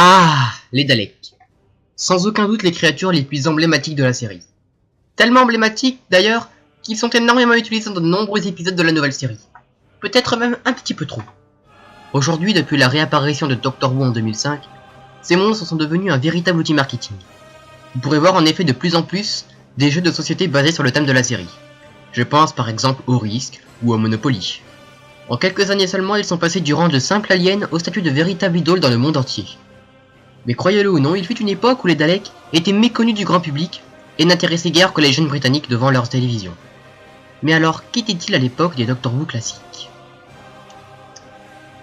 Ah, les Daleks. Sans aucun doute les créatures les plus emblématiques de la série. Tellement emblématiques, d'ailleurs, qu'ils sont énormément utilisés dans de nombreux épisodes de la nouvelle série. Peut-être même un petit peu trop. Aujourd'hui, depuis la réapparition de Doctor Who en 2005, ces monstres sont devenus un véritable outil marketing. Vous pourrez voir en effet de plus en plus des jeux de société basés sur le thème de la série. Je pense par exemple au Risk ou au Monopoly. En quelques années seulement, ils sont passés du rang de simples aliens au statut de véritable idole dans le monde entier. Mais croyez-le ou non, il fut une époque où les Daleks étaient méconnus du grand public et n'intéressaient guère que les jeunes britanniques devant leur télévision. Mais alors, qu'était-il à l'époque des Doctor Who classiques?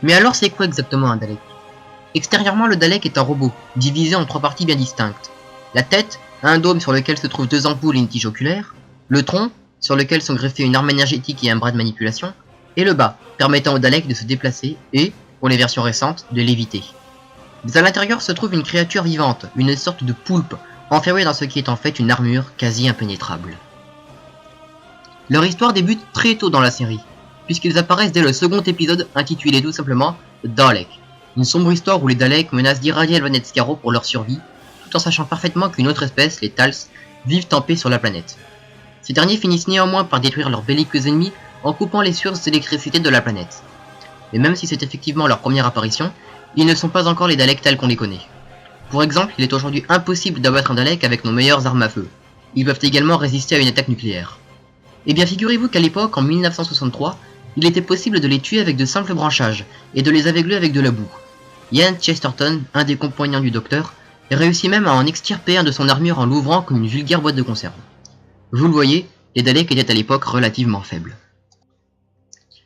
Mais alors c'est quoi exactement un Dalek? Extérieurement, le Dalek est un robot, divisé en trois parties bien distinctes. La tête a un dôme sur lequel se trouvent deux ampoules et une tige oculaire, le tronc, sur lequel sont greffés une arme énergétique et un bras de manipulation, et le bas, permettant au Dalek de se déplacer et, pour les versions récentes, de léviter. Mais à l'intérieur se trouve une créature vivante, une sorte de poulpe, enfermée dans ce qui est en fait une armure quasi impénétrable. Leur histoire débute très tôt dans la série, puisqu'ils apparaissent dès le second épisode intitulé tout simplement Dalek, une sombre histoire où les Daleks menacent d'irradier la planète Skaro pour leur survie, tout en sachant parfaitement qu'une autre espèce, les Tals, vivent en paix sur la planète. Ces derniers finissent néanmoins par détruire leurs belliqueux ennemis en coupant les sources d'électricité de la planète. Mais même si c'est effectivement leur première apparition, ils ne sont pas encore les Daleks tels qu'on les connaît. Pour exemple, il est aujourd'hui impossible d'abattre un Dalek avec nos meilleures armes à feu. Ils peuvent également résister à une attaque nucléaire. Eh bien figurez-vous qu'à l'époque, en 1963, il était possible de les tuer avec de simples branchages, et de les aveugler avec de la boue. Ian Chesterton, un des compagnons du docteur, réussit même à en extirper un de son armure en l'ouvrant comme une vulgaire boîte de conserve. Vous le voyez, les Daleks étaient à l'époque relativement faibles.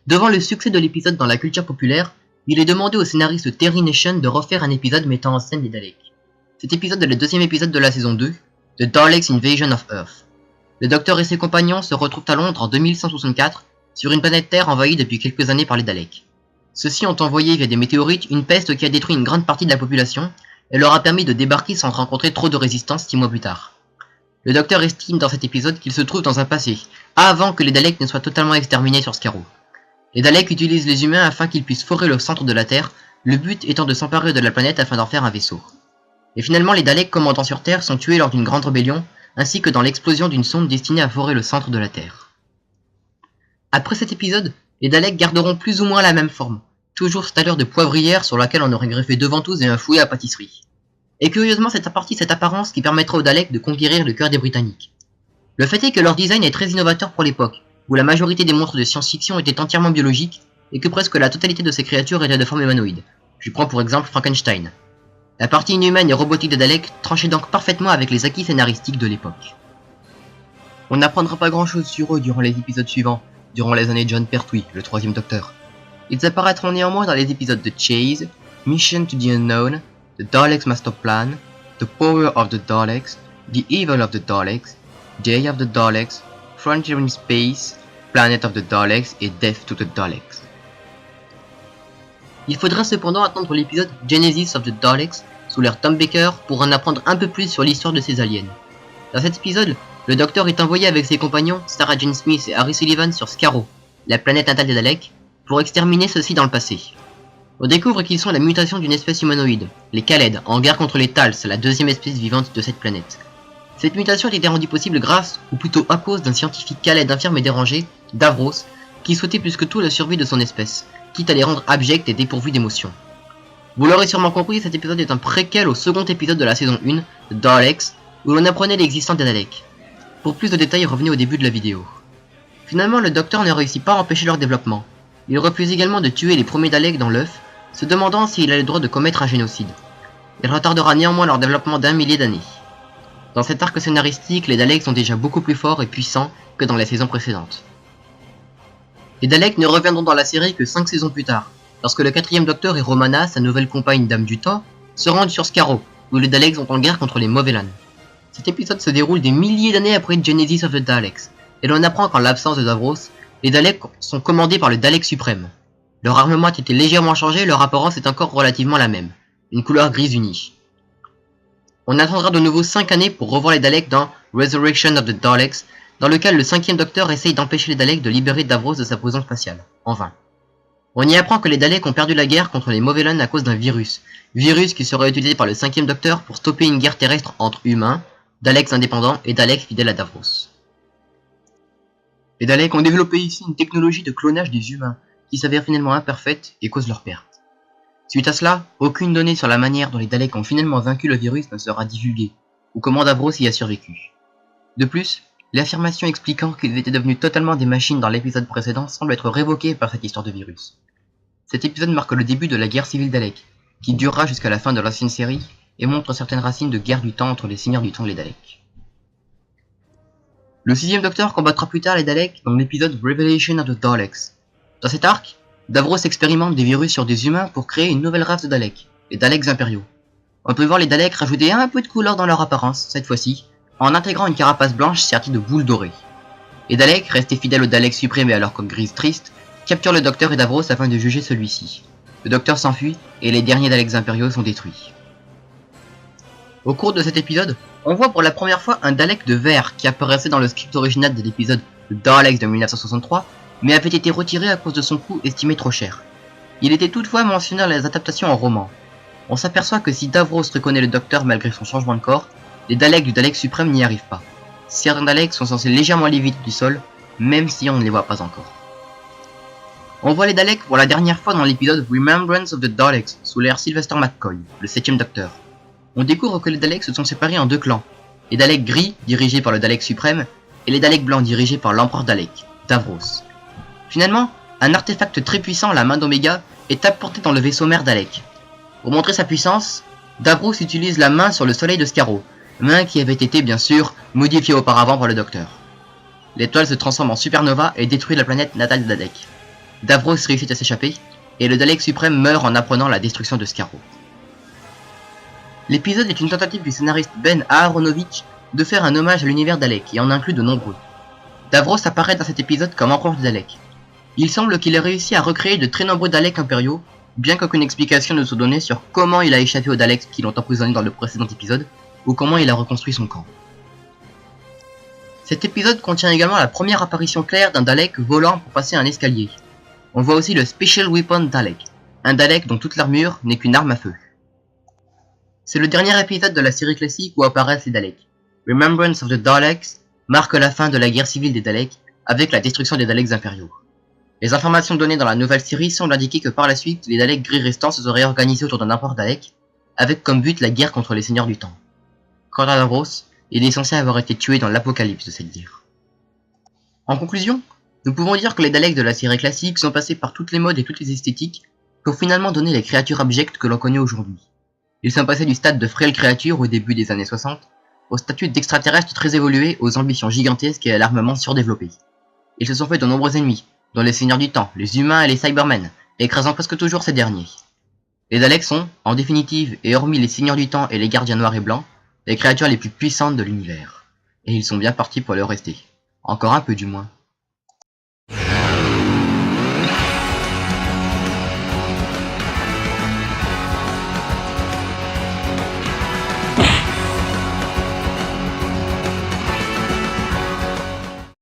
Devant le succès de l'épisode dans la culture populaire, il est demandé au scénariste Terry Nation de refaire un épisode mettant en scène les Daleks. Cet épisode est le deuxième épisode de la saison 2, The Daleks Invasion of Earth. Le docteur et ses compagnons se retrouvent à Londres en 2164, sur une planète Terre envahie depuis quelques années par les Daleks. Ceux-ci ont envoyé via des météorites une peste qui a détruit une grande partie de la population, et leur a permis de débarquer sans rencontrer trop de résistance 6 mois plus tard. Le docteur estime dans cet épisode qu'il se trouve dans un passé, avant que les Daleks ne soient totalement exterminés sur Skaro. Les Daleks utilisent les humains afin qu'ils puissent forer le centre de la Terre, le but étant de s'emparer de la planète afin d'en faire un vaisseau. Et finalement les Daleks commandant sur Terre sont tués lors d'une grande rébellion, ainsi que dans l'explosion d'une sonde destinée à forer le centre de la Terre. Après cet épisode, les Daleks garderont plus ou moins la même forme, toujours cette allure de poivrière sur laquelle on aurait greffé deux ventouses et un fouet à pâtisserie. Et curieusement c'est à partir de cette apparence qui permettra aux Daleks de conquérir le cœur des Britanniques. Le fait est que leur design est très innovateur pour l'époque, où la majorité des monstres de science-fiction étaient entièrement biologiques, et que presque la totalité de ces créatures étaient de forme humanoïde. Je prends pour exemple Frankenstein. La partie inhumaine et robotique des Daleks tranchait donc parfaitement avec les acquis scénaristiques de l'époque. On n'apprendra pas grand chose sur eux durant les épisodes suivants, durant les années de John Pertwee, le troisième docteur. Ils apparaîtront néanmoins dans les épisodes de Chase, Mission to the Unknown, The Daleks Master Plan, The Power of the Daleks, The Evil of the Daleks, Day of the Daleks, Frontier in Space, Planet of the Daleks et Death to the Daleks. Il faudra cependant attendre l'épisode Genesis of the Daleks sous l'ère Tom Baker pour en apprendre un peu plus sur l'histoire de ces aliens. Dans cet épisode, le docteur est envoyé avec ses compagnons Sarah Jane Smith et Harry Sullivan sur Skaro, la planète natale des Daleks, pour exterminer ceux-ci dans le passé. On découvre qu'ils sont la mutation d'une espèce humanoïde, les Kaled, en guerre contre les Tals, la deuxième espèce vivante de cette planète. Cette mutation a été rendue possible grâce, ou plutôt à cause d'un scientifique Kaled infirme et dérangé, Davros, qui souhaitait plus que tout la survie de son espèce, quitte à les rendre abjects et dépourvus d'émotions. Vous l'aurez sûrement compris, cet épisode est un préquel au second épisode de la saison 1, The Daleks, où l'on apprenait l'existence des Daleks. Pour plus de détails, revenez au début de la vidéo. Finalement, le docteur ne réussit pas à empêcher leur développement. Il refuse également de tuer les premiers Daleks dans l'œuf, se demandant s'il a le droit de commettre un génocide. Il retardera néanmoins leur développement d'1 millier d'années. Dans cet arc scénaristique, les Daleks sont déjà beaucoup plus forts et puissants que dans les saisons précédentes. Les Daleks ne reviendront dans la série que 5 saisons plus tard, lorsque le 4ème docteur et Romana, sa nouvelle compagne Dame du Temps, se rendent sur Skaro, où les Daleks sont en guerre contre les Movellans. Cet épisode se déroule des milliers d'années après Genesis of the Daleks, et l'on apprend qu'en l'absence de Davros, les Daleks sont commandés par le Dalek suprême. Leur armement a été légèrement changé et leur apparence est encore relativement la même, une couleur grise unie. On attendra de nouveau 5 années pour revoir les Daleks dans Resurrection of the Daleks, dans lequel le 5ème docteur essaye d'empêcher les Daleks de libérer Davros de sa prison spatiale, en vain. On y apprend que les Daleks ont perdu la guerre contre les Movellans à cause d'un virus qui serait utilisé par le 5e Docteur pour stopper une guerre terrestre entre humains, Daleks indépendants et Daleks fidèles à Davros. Les Daleks ont développé ici une technologie de clonage des humains qui s'avère finalement imparfaite et cause leur perte. Suite à cela, aucune donnée sur la manière dont les Daleks ont finalement vaincu le virus ne sera divulguée, ou comment Davros y a survécu. De plus, l'affirmation expliquant qu'ils étaient devenus totalement des machines dans l'épisode précédent semble être révoquée par cette histoire de virus. Cet épisode marque le début de la guerre civile Dalek, qui durera jusqu'à la fin de l'ancienne série et montre certaines racines de guerre du temps entre les Seigneurs du Temps et les Daleks. Le 6e Docteur combattra plus tard les Daleks dans l'épisode Revelation of the Daleks. Dans cet arc, Davros expérimente des virus sur des humains pour créer une nouvelle race de Daleks, les Daleks impériaux. On peut voir les Daleks rajouter un peu de couleur dans leur apparence, cette fois-ci, en intégrant une carapace blanche sertie de boules dorées. Les Daleks, restés fidèles au Dalek suprême et à leur coque grise triste, capturent le Docteur et Davros afin de juger celui-ci. Le Docteur s'enfuit et les derniers Daleks impériaux sont détruits. Au cours de cet épisode, on voit pour la première fois un Dalek de verre qui apparaissait dans le script original de l'épisode Daleks de 1963, mais avait été retiré à cause de son coût estimé trop cher. Il était toutefois mentionné dans les adaptations en roman. On s'aperçoit que si Davros reconnaît le Docteur malgré son changement de corps, les Daleks du Dalek suprême n'y arrivent pas. Certains Daleks sont censés légèrement léviter du sol, même si on ne les voit pas encore. On voit les Daleks pour la dernière fois dans l'épisode Remembrance of the Daleks, sous l'ère Sylvester McCoy, le 7e Docteur. On découvre que les Daleks se sont séparés en deux clans, les Daleks gris, dirigés par le Dalek suprême, et les Daleks blancs dirigés par l'empereur Dalek, Davros. Finalement, un artefact très puissant, la main d'Oméga, est apporté dans le vaisseau mère Dalek. Pour montrer sa puissance, Davros utilise la main sur le soleil de Skaro, main qui avait été bien sûr modifiée auparavant par le Docteur. L'étoile se transforme en supernova et détruit la planète natale de Dalek. Davros réussit à s'échapper, et le Dalek suprême meurt en apprenant la destruction de Skaro. L'épisode est une tentative du scénariste Ben Aharonovich de faire un hommage à l'univers Dalek, et en inclut de nombreux. Davros apparaît dans cet épisode comme empereur de Dalek. Il semble qu'il ait réussi à recréer de très nombreux Daleks impériaux, bien qu'aucune explication ne soit donnée sur comment il a échappé aux Daleks qui l'ont emprisonné dans le précédent épisode, ou comment il a reconstruit son camp. Cet épisode contient également la première apparition claire d'un Dalek volant pour passer un escalier. On voit aussi le Special Weapon Dalek, un Dalek dont toute l'armure n'est qu'une arme à feu. C'est le dernier épisode de la série classique où apparaissent les Daleks. Remembrance of the Daleks marque la fin de la guerre civile des Daleks avec la destruction des Daleks impériaux. Les informations données dans la nouvelle série semblent indiquer que par la suite, les Daleks gris restants se seraient organisés autour d'un empereur Dalek, avec comme but la guerre contre les Seigneurs du Temps. Quant à Davros, il est censé avoir été tué dans l'apocalypse de cette guerre. En conclusion, nous pouvons dire que les Daleks de la série classique sont passés par toutes les modes et toutes les esthétiques pour finalement donner les créatures abjectes que l'on connaît aujourd'hui. Ils sont passés du stade de frêles créatures au début des années 60 au statut d'extraterrestres très évolués aux ambitions gigantesques et à l'armement surdéveloppé. Ils se sont fait de nombreux ennemis, dont les Seigneurs du Temps, les humains et les Cybermen, écrasant presque toujours ces derniers. Les Daleks sont, en définitive, et hormis les Seigneurs du Temps et les Gardiens Noirs et Blancs, les créatures les plus puissantes de l'univers. Et ils sont bien partis pour le rester. Encore un peu du moins.